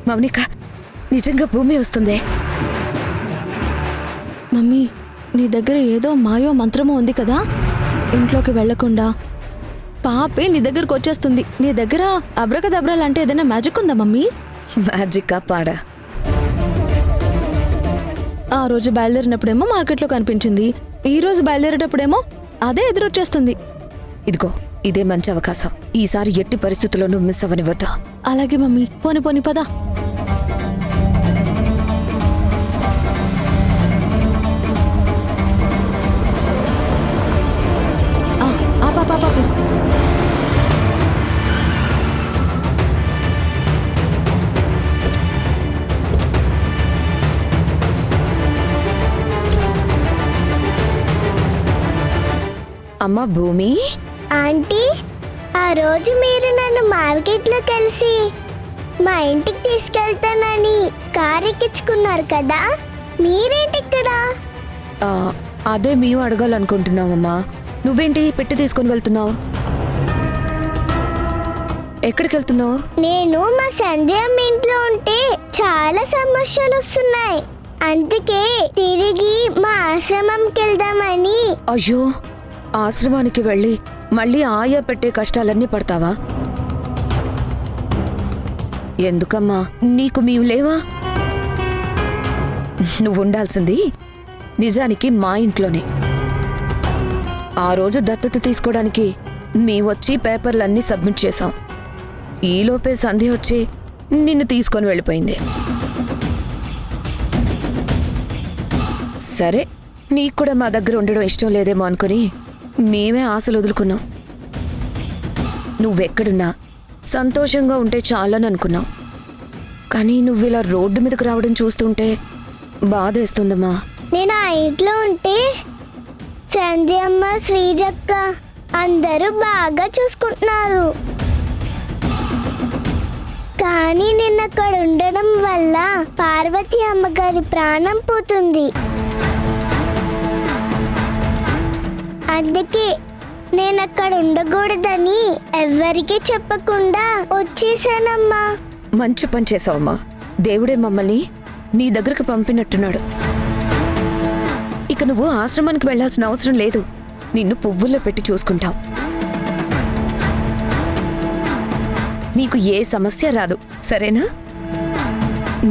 మౌనిక, నిజంగా భూమి వస్తుందే. మమ్మీ, నీ దగ్గర ఏదో మాయో మంత్రమో ఉంది కదా, ఇంట్లోకి వెళ్లకుండా పాపే నీ దగ్గరకు వచ్చేస్తుంది. నీ దగ్గర అబ్రకదబ్రా లాంటి ఏదైనా మ్యాజిక్ ఉందా మమ్మీ? మ్యాజికా పాడా? ఆ రోజు బయలుదేరినప్పుడేమో మార్కెట్లో కనిపించింది, ఈ రోజు బయలుదేరేటప్పుడేమో అదే ఎదురొచ్చేస్తుంది. ఇదిగో, ఇదే మంచి అవకాశం. ఈసారి ఎట్టి పరిస్థితుల్లోనూ మిస్ అవ్వనివ్వద్దు. అలాగే మమ్మీ, పోని పోని పదా. పాపు అమ్మా భూమి. ఆంటీ, ఆ రోజు మీరు నన్ను మార్కెట్లో కలిసి మా ఇంటికి తీసుకెళ్తానని కారు ఎక్కించుకున్నారు కదా, మీరేంటి ఇక్కడ? అదే మేము అడగాలనుకుంటున్నామమ్మా. నువ్వేంటి పెట్టి తీసుకొని వెళ్తున్నావు? ఎక్కడికి వెళ్తున్నావు? నేను మా సంధ్యమ్మ ఇంట్లో ఉంటే చాలా సమస్యలు వస్తున్నాయి, అందుకే తిరిగి మా ఆశ్రమంకి వెళ్దామని. అయ్యో, ఆశ్రమానికి వెళ్ళి మళ్ళీ ఆయా పెట్టే కష్టాలన్నీ పడతావా? ఎందుకమ్మా, నీకు మేము లేవా? నువ్వు ఉండాల్సింది నిజానికి మా ఇంట్లోనే. ఆ రోజు దత్తత తీసుకోవడానికి మేమొచ్చి పేపర్లన్నీ సబ్మిట్ చేశాం. ఈలోపే సంధ్య వచ్చి నిన్ను తీసుకొని వెళ్ళిపోయింది. సరే, నీకు కూడా మా దగ్గర ఉండడం ఇష్టం లేదేమో అనుకుని మేమే ఆశలు వదులుకున్నాం. నువ్వెక్కడున్నా సంతోషంగా ఉంటే చాలని అనుకున్నాం. కానీ నువ్విలా రోడ్డు మీదకు రావడం చూస్తుంటే బాధేస్తుందమ్మా. నేను ఆ ఇంట్లో ఉంటే సంధ్యమ్మ, శ్రీజక్క అందరూ బాగా చూసుకుంటున్నారు. కానీ నిన్న అక్కడ ఉండడం వల్ల పార్వతి అమ్మగారి ప్రాణం పోతుంది. అందుకే నేను అక్కడ ఉండకూడదని ఎవ్వరికీ చెప్పకుండా వచ్చేసానమ్మా. మంచి పని చేసావమ్మా. దేవుడే మమ్మల్ని నీ దగ్గరకు పంపినట్టున్నాడు. ఇక నువ్వు ఆశ్రమానికి వెళ్లాల్సిన అవసరం లేదు. నిన్ను పువ్వుల్లో పెట్టి చూసుకుంటావు. నీకు ఏ సమస్య రాదు, సరేనా?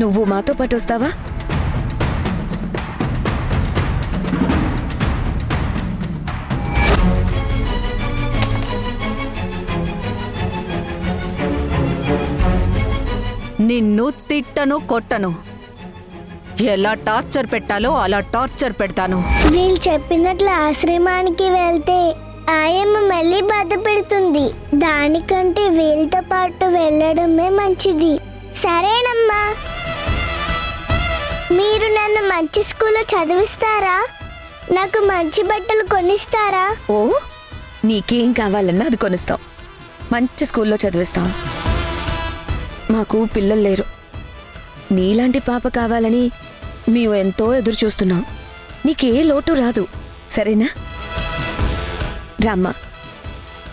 నువ్వు మాతో పాటు వస్తావా? నిన్ను తిట్టను, కొట్టను. ఎలా టార్చర్ పెట్టాలో అలా టార్చర్ పెడతాను. వీళ్ళు చెప్పినట్లు ఆశ్రమానికి వెళ్తే ఆయమ్మ మళ్ళీ బాధ పెడుతుంది. దానికంటే వీళ్ళతో పాటు వెళ్ళడమే మంచిది. సరేనమ్మా, మీరు నన్ను మంచి స్కూల్లో చదివిస్తారా? నాకు మంచి బట్టలు కొనిస్తారా? ఓ, నీకేం కావాలన్నా అది కొనిస్తాం. మంచి స్కూల్లో చదివిస్తాం. మాకు పిల్లలు లేరు. నీలాంటి పాప కావాలని మేము ఎంతో ఎదురు చూస్తున్నాం. నీకే లోటు రాదు, సరేనా? రామ్మా,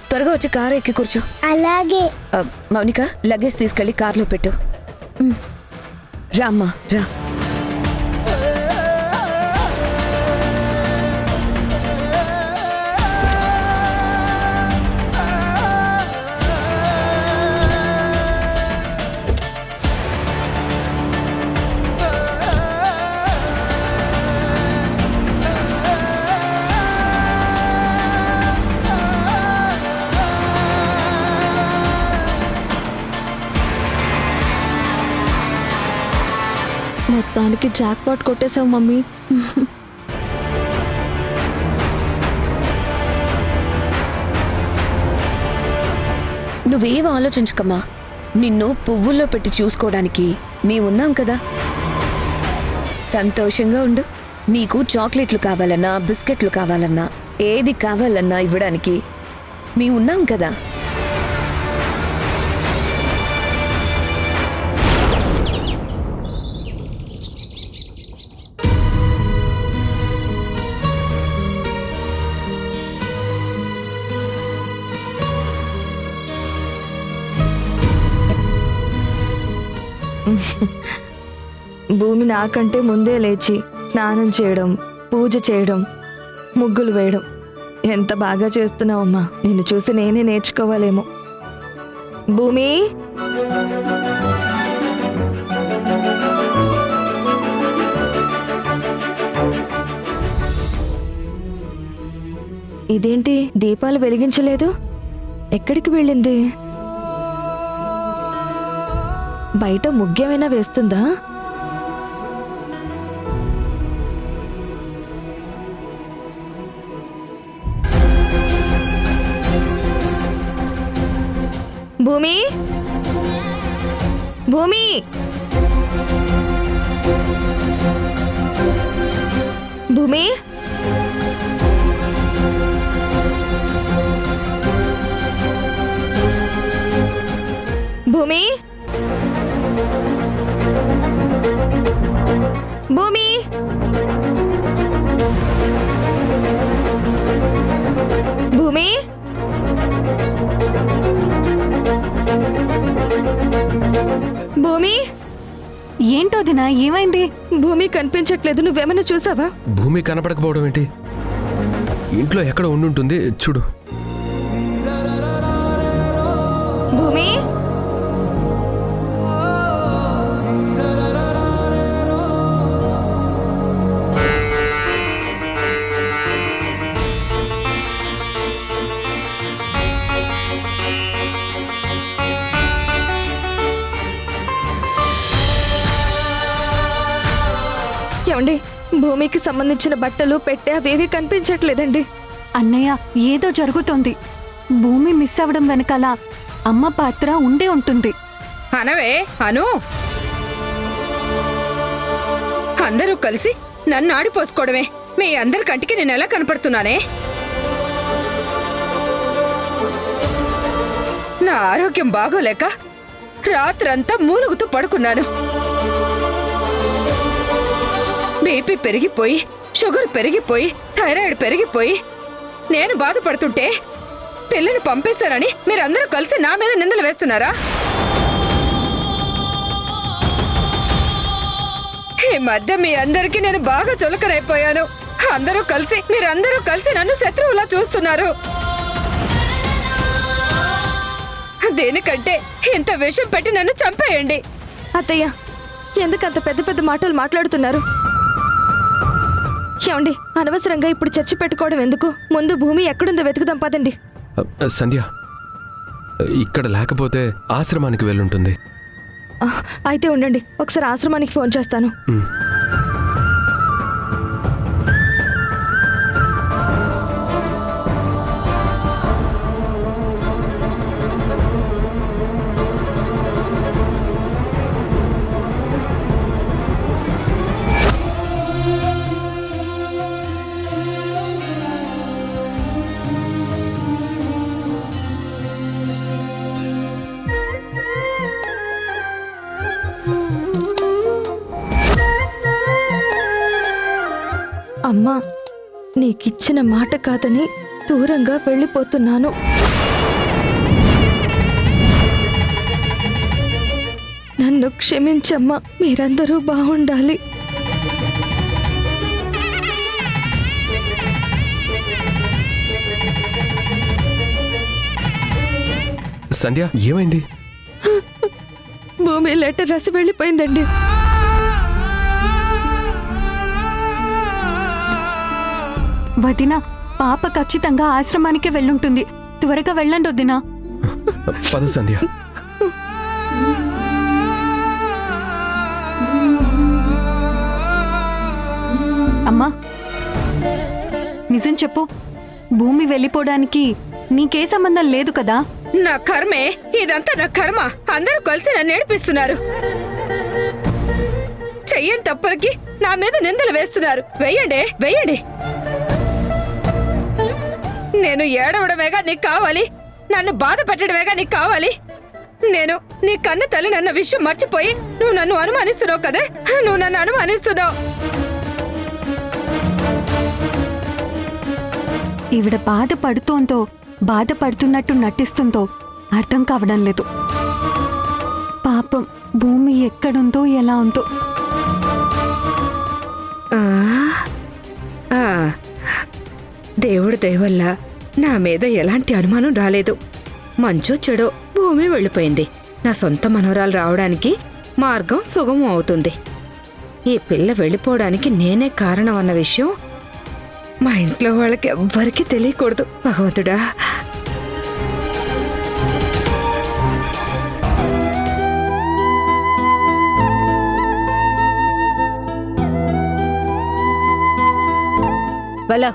త్వరగా వచ్చి కారు ఎక్కి కూర్చో. అలాగే. మౌనిక, లగేజ్ తీసుకెళ్ళి కార్లో పెట్టు. రామ్మా, రా. మొత్తానికి జాక్ పాట్ కొట్టేశావు మమ్మీ. నువ్వేం ఆలోచించకమ్మా. నిన్ను పువ్వుల్లో పెట్టి చూసుకోవడానికి మేమున్నాం కదా. సంతోషంగా ఉండు. నీకు చాక్లెట్లు కావాలన్నా, బిస్కెట్లు కావాలన్నా, ఏది కావాలన్నా ఇవ్వడానికి మేమున్నాం కదా. భూమి నాకంటే ముందే లేచి స్నానం చేయడం, పూజ చేయడం, ముగ్గులు వేయడం ఎంత బాగా చేస్తున్నావమ్మా. నిన్ను చూసి నేనే నేర్చుకోవాలేమో. భూమి, ఇదేంటి దీపాలు వెలిగించలేదు? ఎక్కడికి వెళ్ళింది? బయట ముగ్గేమైనా వేస్తుందా? భూమి, భూమి, భూమి, భూమి, భూమి, భూమి, భూమి, ఏంటో దినా, ఏమైంది? భూమి కనిపించట్లేదు. నువ్వేమైనా చూసావా? భూమి కనపడకపోవడం ఏంటి? ఇంట్లో ఎక్కడ ఉండుంటుంది చూడు. భూమి, ఏమండి, భూమికి సంబంధించిన బట్టలు పెట్టే అవేవి కనిపించట్లేదండి. అన్నయ్య, ఏదో జరుగుతోంది. భూమి మిస్ అవ్వడం వెనకాల అమ్మ పాత్ర ఉండే ఉంటుంది. అనవే అను, అందరూ కలిసి నన్ను ఆడిపోసుకోవడమే. మీ అందరి కంటికి నేను ఎలా కనపడుతున్నానే? నా ఆరోగ్యం బాగోలేక రాత్రంతా మూలుగుతూ పడుకున్నాను. బీపీ పెరిగిపోయి, షుగర్ పెరిగిపోయి, థైరాయిడ్ పెరిగిపోయి నేను బాధపడుతుంటే పిల్లని పంపేశారని మీరందరూ కలిసి నా మీద నిందలు వేస్తున్నారా? ఈ మధ్య మీ అందరికీ నేను బాగా చులకనైపోయాను. మీరందరూ కలిసి నన్ను శత్రువులా చూస్తున్నారు. దేనికంటే ఇంత విషం పెట్టి నన్ను చంపేయండి. అత్తయ్య, ఎందుకు అంత పెద్ద పెద్ద మాటలు మాట్లాడుతున్నారు? ఏమండి, అనవసరంగా ఇప్పుడు చర్చ పెట్టుకోవడం ఎందుకు? ముందు భూమి ఎక్కడుందో వెతుకుదాం పదండి. సంధ్య, ఇక్కడ లేకపోతే ఆశ్రమానికి వెళ్ళుంటుంది. అయితే ఉండండి, ఒకసారి ఆశ్రమానికి ఫోన్ చేస్తాను. అమ్మా, నీకిచ్చిన మాట కాదని దూరంగా వెళ్ళిపోతున్నాను. నన్ను క్షమించమ్మా. మీరందరూ బాగుండాలి. సంధ్య, ఏమైంది? భూమి లెటర్ రాసి వెళ్ళిపోయిందండి. వదినా, పాప ఖచ్చితంగా ఆశ్రమానికే వెళ్ళుంటుంది. త్వరగా వెళ్ళండి వదినా. పద సంధ్య. అమ్మా, నిజం చెప్పు, భూమి వెళ్ళిపోవడానికి నీకే సంబంధం లేదు కదా? నా కర్మే ఇదంతా. నా కర్మ. అందరూ కలిసి నన్ను ఏడిపిస్తున్నారు. చెయ్యని తప్పులకి నా మీద నిందలు వేస్తున్నారు. వెయ్యండి. నేను ఏడవడమేగా నీకు కావాలి? నన్ను బాధ పెట్టడమేగా నీకు కావాలి? నేను నీ కన్న తల్లి నన్న విషయం మర్చిపోయి నువ్వు నన్ను అనుమానిస్తున్నావు కదే. నువ్వు నన్ను అనుమానిస్తున్నావు. ఈవిడ బాధపడుతున్నట్టు నటిస్తుందో అర్థం కావడం లేదు. పాపం భూమి ఎక్కడుందో ఎలా ఉందో. దేవుడి దయవల్ల నా మీద ఎలాంటి అనుమానం రాలేదు. మంచో చెడో భూమి వెళ్ళిపోయింది. నా సొంత మనవరాలు రావడానికి మార్గం సుగమం అవుతుంది. ఈ పిల్ల వెళ్ళిపోవడానికి నేనే కారణం అన్న విషయం మా ఇంట్లో వాళ్ళకి ఎవ్వరికీ తెలియకూడదు. భగవంతుడా, వెళ్ళ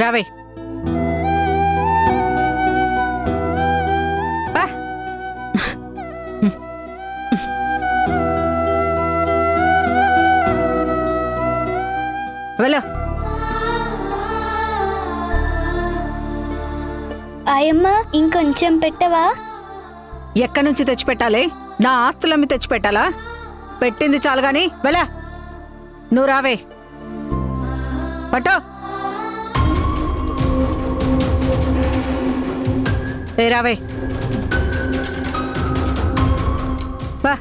రావే. వెళ్ళ. ఆయమ్మ ఇంకొంచెం పెట్టవా? ఎక్కడి నుంచి తెచ్చిపెట్టాలి? నా ఆస్తులమ్మి తెచ్చిపెట్టాలా? పెట్టింది చాలు గాని వెళ్ళ. నువ్వు రావే. పట్టో. రావే. బా.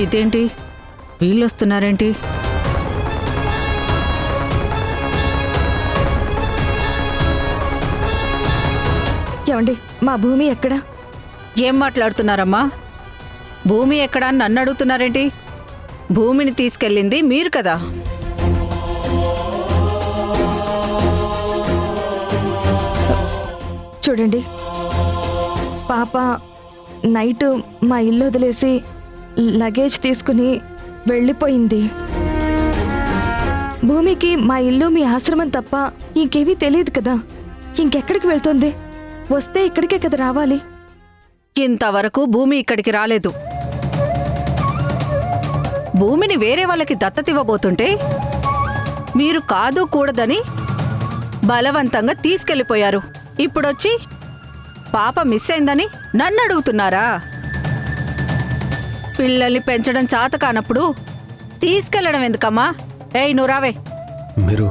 ఇదేంటి వీళ్ళు వస్తున్నారేంటి? ఏమండి, మా భూమి ఎక్కడా? ఏం మాట్లాడుతున్నారమ్మా? భూమి ఎక్కడా అని నన్ను అడుగుతున్నారేంటి? భూమిని తీసుకెళ్ళింది మీరు కదా. చూడండి, పాప నైట్ మా ఇల్లు వదిలేసి లగేజ్ తీసుకుని వెళ్ళిపోయింది. భూమికి మా ఇల్లు మీ ఆశ్రమం తప్ప ఇంకేమీ తెలియదు కదా. ఇంకెక్కడికి వెళ్తుంది? వస్తే ఇక్కడికే కదా రావాలి. ఇంతవరకు భూమి ఇక్కడికి రాలేదు. భూమిని వేరే వాళ్ళకి దత్తతివ్వబోతుంటే మీరు కాదు కూడదని బలవంతంగా తీసుకెళ్లిపోయారు. ఇప్పుడొచ్చి పాప మిస్ అయిందని నన్ను అడుగుతున్నారా? పిల్లల్ని పెంచడం చాత కానప్పుడు తీసుకెళ్లడం ఎందుకమ్మా? ఏయ్, నువ్వు రావే. మీరు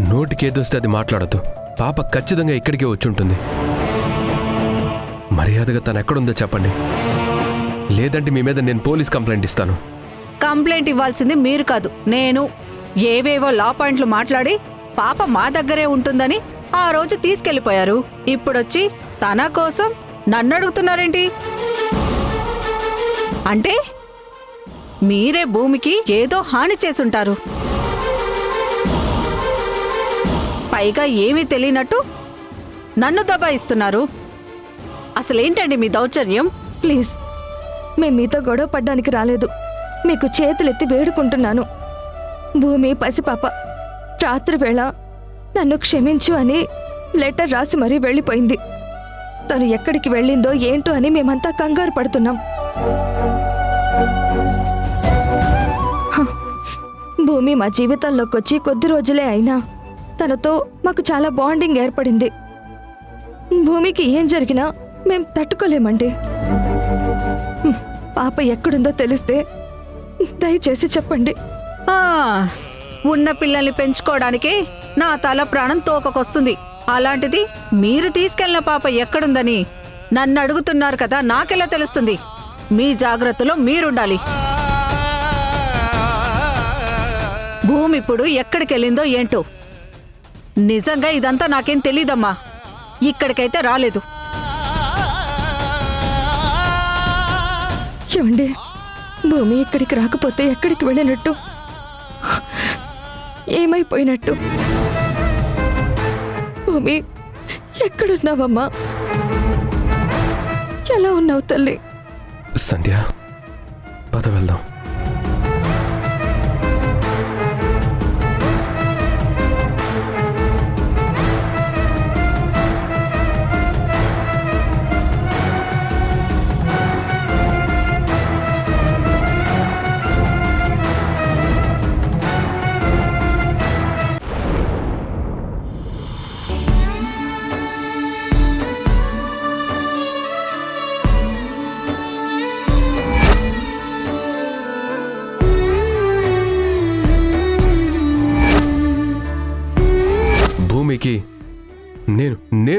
నోటికేదొస్తే అది మాట్లాడద్దు. పాప ఖచ్చితంగా ఇక్కడికే వచ్చి ఉంటుంది. మర్యాదగా తను ఎక్కడుందో చెప్పండి, లేదంటే మీ మీద నేను పోలీస్ కంప్లైంట్ ఇస్తాను. కంప్లైంట్ ఇవ్వాల్సింది మీరు కాదు, నేను. ఏవేవో లా పాయింట్లు మాట్లాడి పాప మా దగ్గరే ఉంటుందని ఆ రోజు తీసుకెళ్లిపోయారు. ఇప్పుడొచ్చి తన కోసం నన్ను అడుగుతున్నారేంటి? అంటే మీరే భూమికి ఏదో హాని చేసుంటారు. పైగా ఏమీ తెలియనట్టు నన్ను దబాయిస్తున్నారు. అసలేంటండి మీ దౌర్జన్యం? ప్లీజ్, మేము మీతో గొడవ పడ్డానికి రాలేదు. మీకు చేతులెత్తి వేడుకుంటున్నాను. భూమి పసిపాప రాత్రి వేళ నన్ను క్షమించు అని లెటర్ రాసి మరీ వెళ్ళిపోయింది. తను ఎక్కడికి వెళ్ళిందో ఏంటో అని మేమంతా కంగారు పడుతున్నాం. హ, భూమి మా జీవితంలోకి వచ్చి కొద్ది రోజులే అయినా తనతో మాకు చాలా బాండింగ్ ఏర్పడింది. భూమికి ఏం జరిగినా మేం తట్టుకోలేమండి. పాప ఎక్కడుందో తెలిస్తే దయచేసి చెప్పండి. ఉన్న పిల్లల్ని పెంచుకోవడానికి నా తల ప్రాణం తోకకొస్తుంది. అలాంటిది మీరు తీసుకెళ్లిన పాప ఎక్కడుందని నన్ను అడుగుతున్నారు కదా. నాకెలా తెలుస్తుంది? మీ జాగ్రత్తలో మీరుండాలి. భూమి ఇప్పుడు ఎక్కడికెళ్ళిందో ఏంటో. నిజంగా ఇదంతా నాకేం తెలీదమ్మా. ఇక్కడికైతే రాలేదు. ఏమండి, భూమి ఇక్కడికి రాకపోతే ఎక్కడికి వెళ్ళినట్టు? ఏమైపోయినట్టు? భూమి, ఎక్కడున్నావమ్మా? ఎలా ఉన్నావు తల్లి? సంధ్య, పద వెళ్దాం.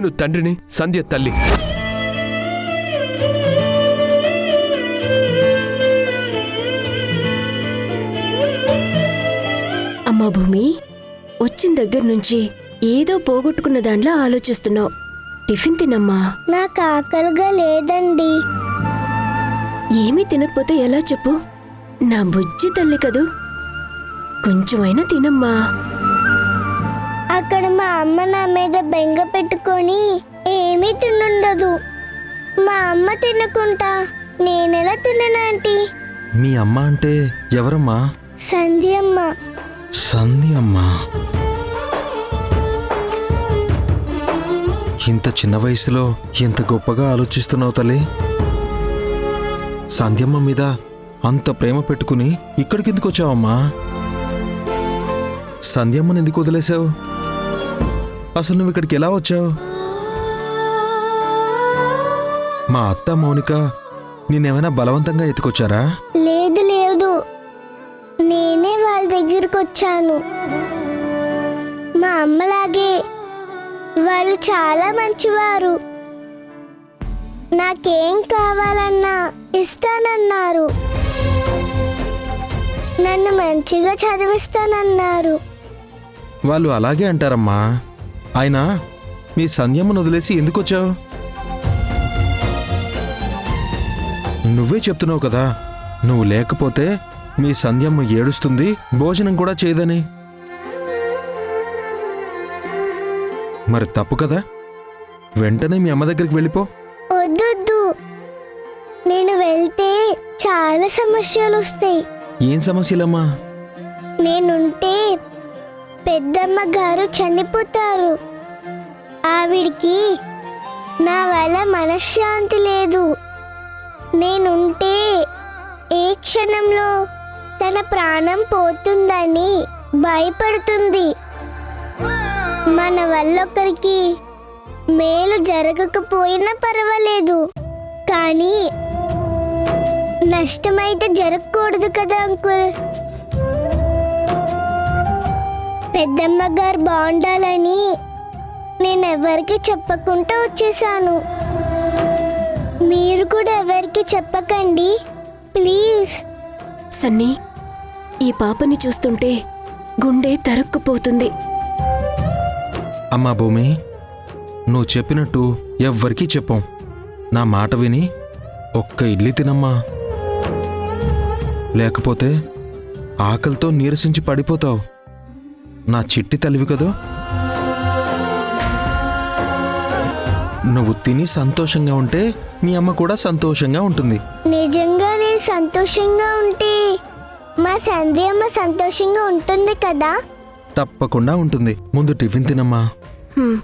నేను తండ్రిని, సంధ్య తల్లి. అమ్మా భూమి, వచ్చిన దగ్గర నుంచి ఏదో పోగొట్టుకున్న దాంట్లో ఆలోచిస్తున్నావు. టిఫిన్ తినమ్మా. నాకు ఆకలిగా లేదండి. ఏమీ తినకపోతే ఎలా చెప్పు? నా బుజ్జి తల్లి కదూ, కొంచెమైనా తినమ్మా. అక్కడ మా అమ్మ నా మీద బెంగ పెట్టుకొని ఏమీ తినుండదు. మా అమ్మ తినకుంటా నేనెలా తిననాంటీ? మీ అమ్మ అంటే ఎవరమ్మా? సంధ్యమ్మ. సంధ్య అమ్మా. ఇంత చిన్న వయసులో ఎంత గొప్పగా ఆలోచిస్తున్నావు తల్లి. సంధ్యమ్మ మీద అంత ప్రేమ పెట్టుకుని ఇక్కడికి ఎందుకు వచ్చావమ్మా? సంధ్యమ్మని ఎందుకు వదిలేసావు? అసలు నువ్వు ఇక్కడికి ఎలా వచ్చావు? మా అత్త మౌనిక నిన్నేమైనా బలవంతంగా ఎత్తుకొచ్చారా? లేదు లేదు, నేనే వాళ్ళ దగ్గరికి వచ్చాను. మా అమ్మలాగే వాళ్ళు చాలా మంచివారు. నాకేం కావాలన్నా ఇస్తానన్నారు. నన్ను మంచిగా చదివిస్తానన్నారు. వాళ్ళు అలాగే అంటారమ్మా. అయినా మీ సంధ్యమ్మను వదిలేసి ఎందుకు వచ్చావు? నువ్వే చెప్తున్నావు కదా, నువ్వు లేకపోతే మీ సంధ్యమ్మ ఏడుస్తుంది, భోజనం కూడా చేయదని. మరి తప్పు కదా, వెంటనే మీ అమ్మ దగ్గరికి వెళ్ళిపో. వద్దొద్దు, నేను వెళ్తే చాలా సమస్యలు వస్తాయి. ఏం సమస్యలమ్మా? నేనుంటే పెద్దమ్మ గారు చనిపోతారు. ఆవిడికి నా వల్ల మనశ్శాంతి లేదు. నేనుంటే ఏ క్షణంలో తన ప్రాణం పోతుందని భయపడుతుంది. మన వల్ల ఒకరికి మేలు జరగకపోయినా పర్వాలేదు, కానీ నష్టమైతే జరగకూడదు కదా అంకుల్. పెద్దమ్మ గారు బాగుండాలని నేను ఎవరికి చెప్పకుండా వచ్చేసాను. మీరు కూడా ఎవరికి చెప్పకండి ప్లీజ్. సన్నీ, ఈ పాపని చూస్తుంటే గుండె తరుక్కుపోతుంది. అమ్మా భూమి, నువ్వు చెప్పినట్టు ఎవ్వరికీ చెప్పం. నా మాట విని ఒక్క ఇడ్లీ తినమ్మా, లేకపోతే ఆకలితో నీరసించి పడిపోతావు. నా చిట్టి తల్లివి కదూ. నువ్వు తిని సంతోషంగా ఉంటే మీ అమ్మ కూడా సంతోషంగా ఉంటుంది. నిజంగా నేను సంతోషంగా ఉంటే మా సంధ్యమ్మ సంతోషంగా ఉంటుంది కదా? తప్పకుండా ఉంటుంది. ముందు టిఫిన్ తినమ్మా. హ్మ్.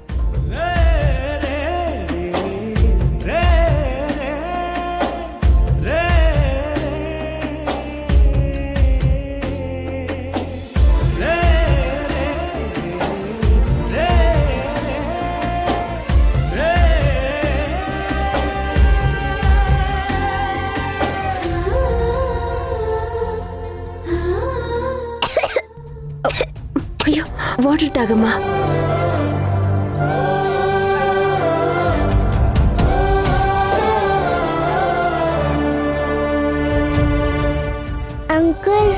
అయ్యో, వాటర్ తాగమ్మా. అంకుల్,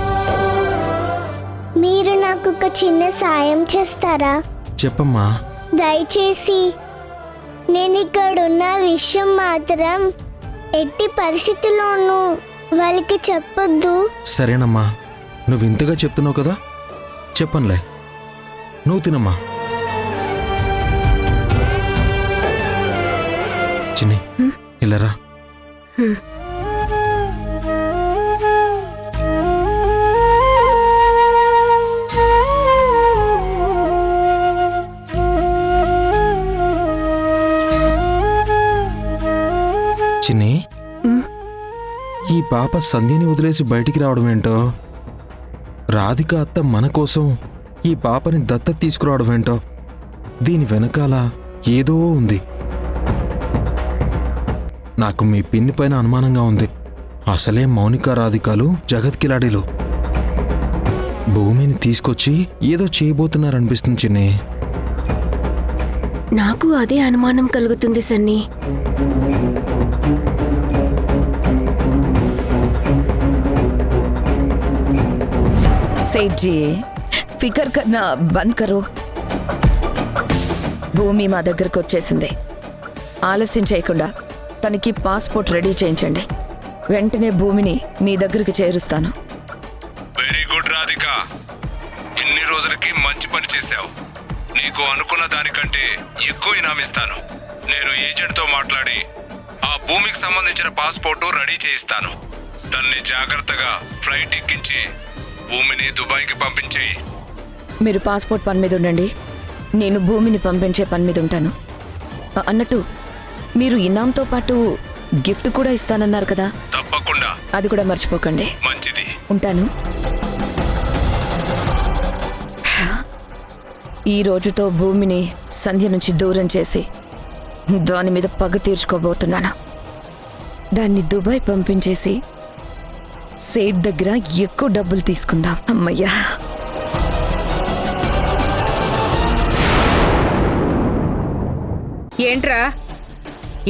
మీరు నాకు ఒక చిన్న సాయం చేస్తారా? చెప్పమ్మా. దయచేసి నేను ఇక్కడున్న విషయం మాత్రం ఎట్టి పరిస్థితుల్లోనూ వాళ్ళకి చెప్పొద్దు. సరేనమ్మా, నువ్వు ఇంతగా చెప్తున్నావు కదా, చెప్పనులే. నువ్వు తినమ్మా. చిన్ని, ఇల్లరా. చిన్ని, ఈ పాప సంధ్యని వదిలేసి బయటికి రావడం ఏంటో, రాధిక అత్త మన కోసం ఈ పాపని దత్తత తీసుకురావడం ఏంటో, దీని వెనకాల ఏదో ఉంది. నాకు మీ పిన్ని పైన అనుమానంగా ఉంది. అసలే మౌనిక రాధికలు జగత్కిలాడిలు. భూమిని తీసుకొచ్చి ఏదో చేయబోతున్నారనిపిస్తుంది చిన్ని. నాకు అదే అనుమానం కలుగుతుంది సన్నీ. सेठ जी ఫికర్ కన్నా బంద్ కరో. భూమి మా దగ్గరకు వచ్చేసింది. ఆలస్యం చేయకుండా తనకి పాస్పోర్ట్ రెడీ చేయించండి. వెంటనే భూమిని మీ దగ్గరికి చేరుస్తాను. వెరీ గుడ్ రాధిక, ఇన్ని రోజులకి మంచి పని చేశావు. నీకు అనుకున్న దానికంటే ఎక్కువ ఇనామిస్తాను. నేను ఏజెంట్తో మాట్లాడి ఆ భూమికి సంబంధించిన పాస్పోర్టు రెడీ చేయిస్తాను. దాన్ని జాగ్రత్తగా ఫ్లైట్ ఎక్కించి భూమిని దుబాయ్కి పంపించేయి. మీరు పాస్పోర్ట్ పని మీద ఉండండి, నేను భూమిని పంపించే పని మీద ఉంటాను. అన్నట్టు మీరు ఇనాంతో పాటు గిఫ్ట్ కూడా ఇస్తానన్నారు కదా, తప్పకుండా. అది కూడా మర్చిపోకండి. మంచిది. ఉంటాను. ఈ రోజుతో భూమిని సంధ్య నుంచి దూరం చేసి దాని మీద పగ తీర్చుకోబోతున్నాను. దాన్ని దుబాయ్ పంపించేసి సేట్ దగ్గర ఎక్కువ డబ్బులు తీసుకుందాం. అమ్మయ్యా. ఏంట్రా,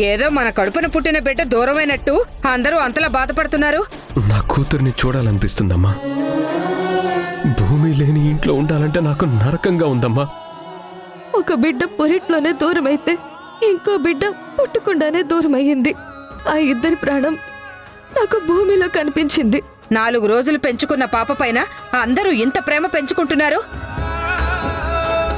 ఏదో మన కడుపున పుట్టిన బిడ్డ దూరమైనట్టు అందరూ అంతలా బాధపడుతున్నారు? నా కూతుర్ని చూడాలనిపిస్తుందమ్మా. భూమి లేని ఇంట్లో ఉండాలంటే నాకు నరకంగా ఉందమ్మా. ఒక బిడ్డ పొరిట్లోనే దూరమైతే ఇంకో బిడ్డ పుట్టకుండానే దూరమయ్యింది. ఆ ఇద్దరి ప్రాణం నాకు భూమిలో కనిపించింది. 4 రోజులు పెంచుకున్న పాప పైన అందరూ ఇంత ప్రేమ పెంచుకుంటున్నారు.